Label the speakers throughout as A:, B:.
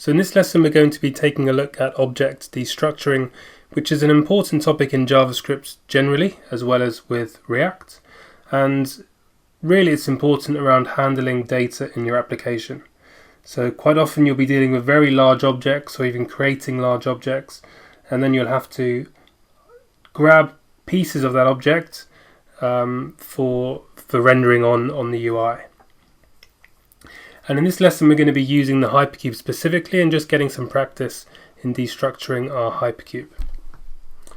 A: So in this lesson we're going to be taking a look at object destructuring, which is an important topic in JavaScript generally, as well as with React. And really it's important around handling data in your application. So quite often you'll be dealing with very large objects or even creating large objects, and then you'll have to grab pieces of that object for rendering on the UI. And in this lesson we're going to be using the hypercube specifically and just getting some practice in destructuring our hypercube.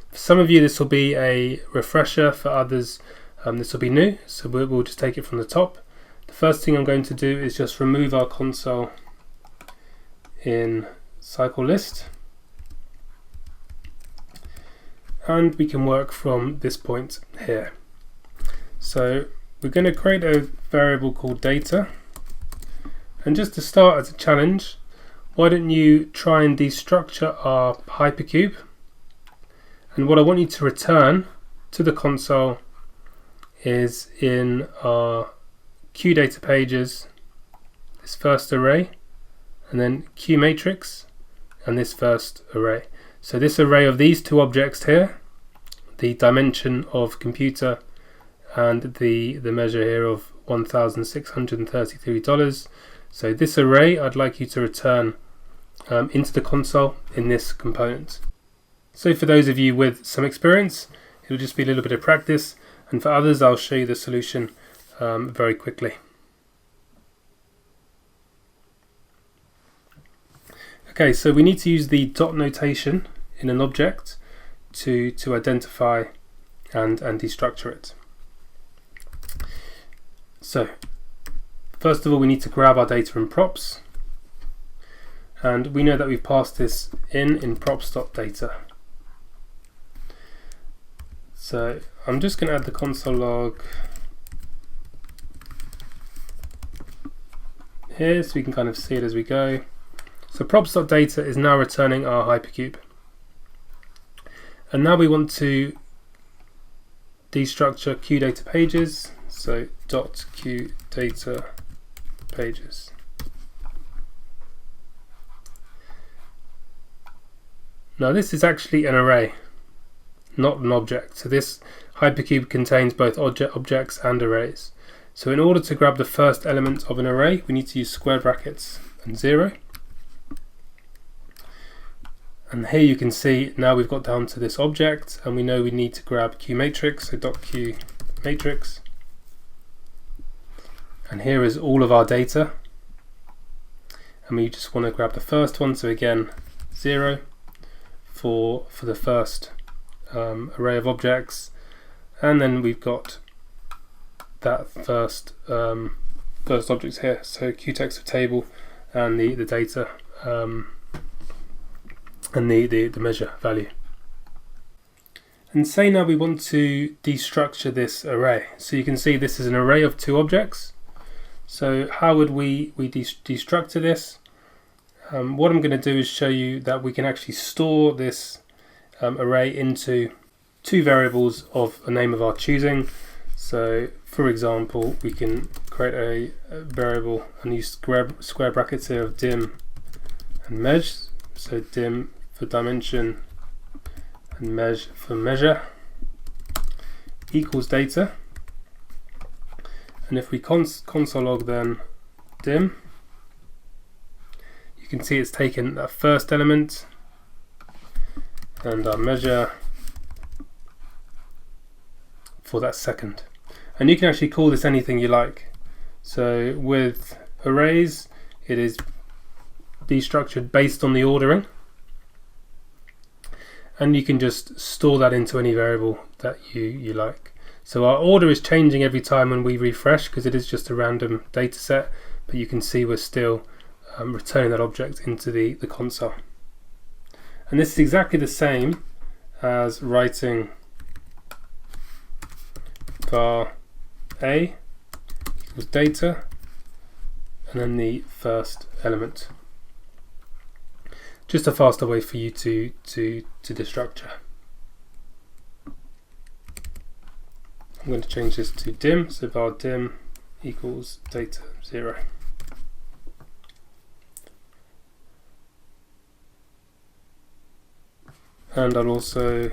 A: For some of you this will be a refresher, for others this will be new, so we'll just take it from the top. The first thing I'm going to do is just remove our console in cycle list, and we can work from this point here. So we're going to create a variable called data. And just to start as a challenge, why don't you try and destructure our hypercube? And what I want you to return to the console is in our QData pages, this first array, and then QMatrix, and this first array. So this array of these two objects here, the dimension of computer and the measure here of $1,633. So this array I'd like you to return into the console in this component. So for those of you with some experience, it'll just be a little bit of practice, and for others I'll show you the solution very quickly. Okay, so we need to use the dot notation in an object to identify and destructure it. So first of all, we need to grab our data in props, and we know that we've passed this in props.data. So I'm just going to add the console log here so we can kind of see it as we go. So props.data is now returning our hypercube, and now we want to destructure QData pages. So .QData pages. Now this is actually an array, not an object. So this hypercube contains both objects and arrays. So in order to grab the first element of an array, we need to use square brackets and 0. And here you can see now we've got down to this object, and we know we need to grab QMatrix, so .QMatrix. And here is all of our data, and we just want to grab the first one, so again 0 for the first array of objects, and then we've got that first object here, so QText of table and the data and the measure value. And say now we want to destructure this array, so you can see this is an array of two objects. So how would we destructure this? What I'm going to do is show you that we can actually store this array into two variables of a name of our choosing. So for example, we can create a variable and use square brackets here of dim and measure. So dim for dimension and measure for measure equals data. And if we console log then dim, you can see it's taken that first element and our measure for that second. And you can actually call this anything you like. So with arrays, it is destructured based on the ordering, and you can just store that into any variable that you like. So our order is changing every time when we refresh because it is just a random data set, but you can see we're still returning that object into the console. And this is exactly the same as writing var a equals data and then the first element. Just a faster way for you to destructure. I'm going to change this to dim, so var dim equals data 0. and I'll also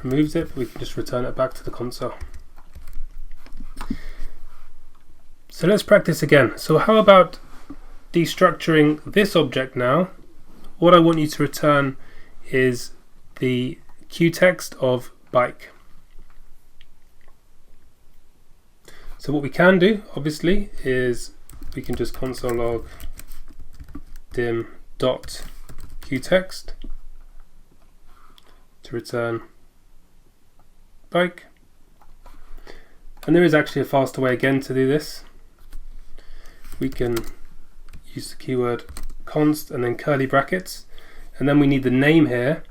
A: remove it. We can just return it back to the console. So let's practice again. So how about destructuring this object now? What I want you to return is the qtext of bike. So what we can do, obviously, is we can just console log dim dot qtext to return bike. And there is actually a faster way again to do this. We can use the keyword const and then curly brackets, and then we need the name here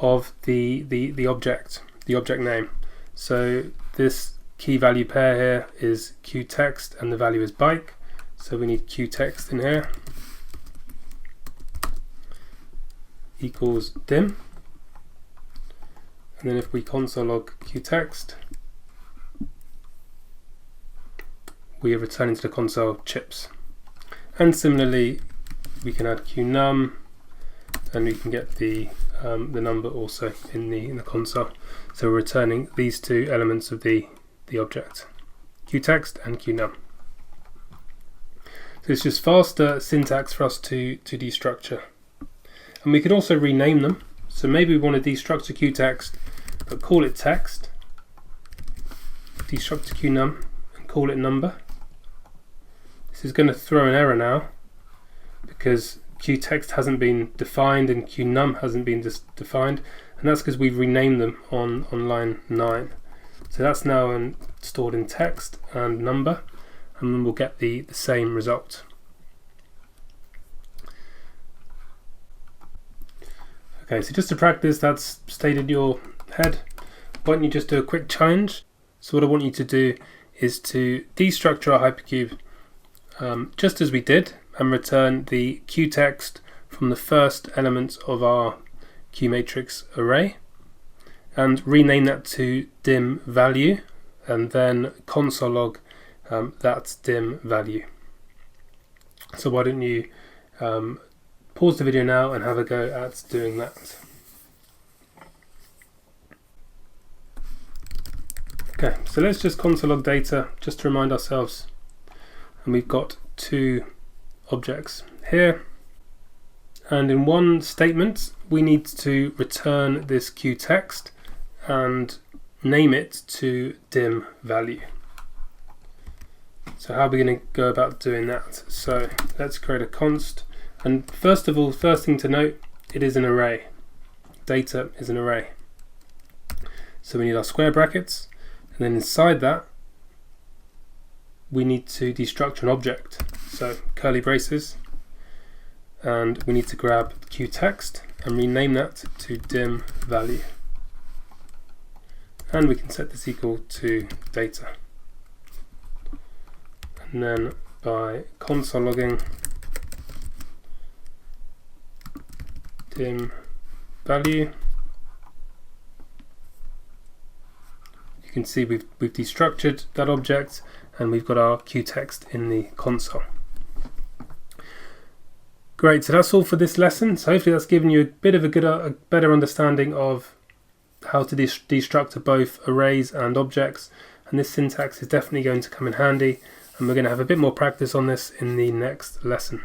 A: of the object name. So this key value pair here is qtext and the value is bike, so we need qtext in here equals dim, and then if we console log qtext, we are returning to the console chips. And similarly, we can add qnum, and we can get the number also in the console. So we're returning these two elements of the object, qtext and qnum. So it's just faster syntax for us to destructure. And we could also rename them. So maybe we want to destructure qtext, but call it text, destructure qnum, and call it number. This is going to throw an error now because qtext hasn't been defined and qnum hasn't been defined, and that's because we've renamed them on line 9. So that's now stored in text and number, and then we'll get the same result. Okay, so just to practice, that's stayed in your head. Why don't you just do a quick challenge? So what I want you to do is to destructure our hypercube just as we did, and return the qtext from the first element of our qmatrix array, and rename that to dim value, and then console log that dim value. So why don't you pause the video now and have a go at doing that. Okay, so let's just console log data just to remind ourselves, and we've got two objects here, and in one statement we need to return this qtext and name it to dim value. So how are we going to go about doing that? So let's create a const, and first thing to note, it is an array. Data is an array. So we need our square brackets, and then inside that we need to destructure an object. So curly braces, and we need to grab qtext and rename that to dim value. And we can set this equal to data. And then by console logging dim value, you can see we've destructured that object, and we've got our qtext in the console. Great, so that's all for this lesson. So hopefully that's given you a bit of a better understanding of how to destructure both arrays and objects, and this syntax is definitely going to come in handy, and we're going to have a bit more practice on this in the next lesson.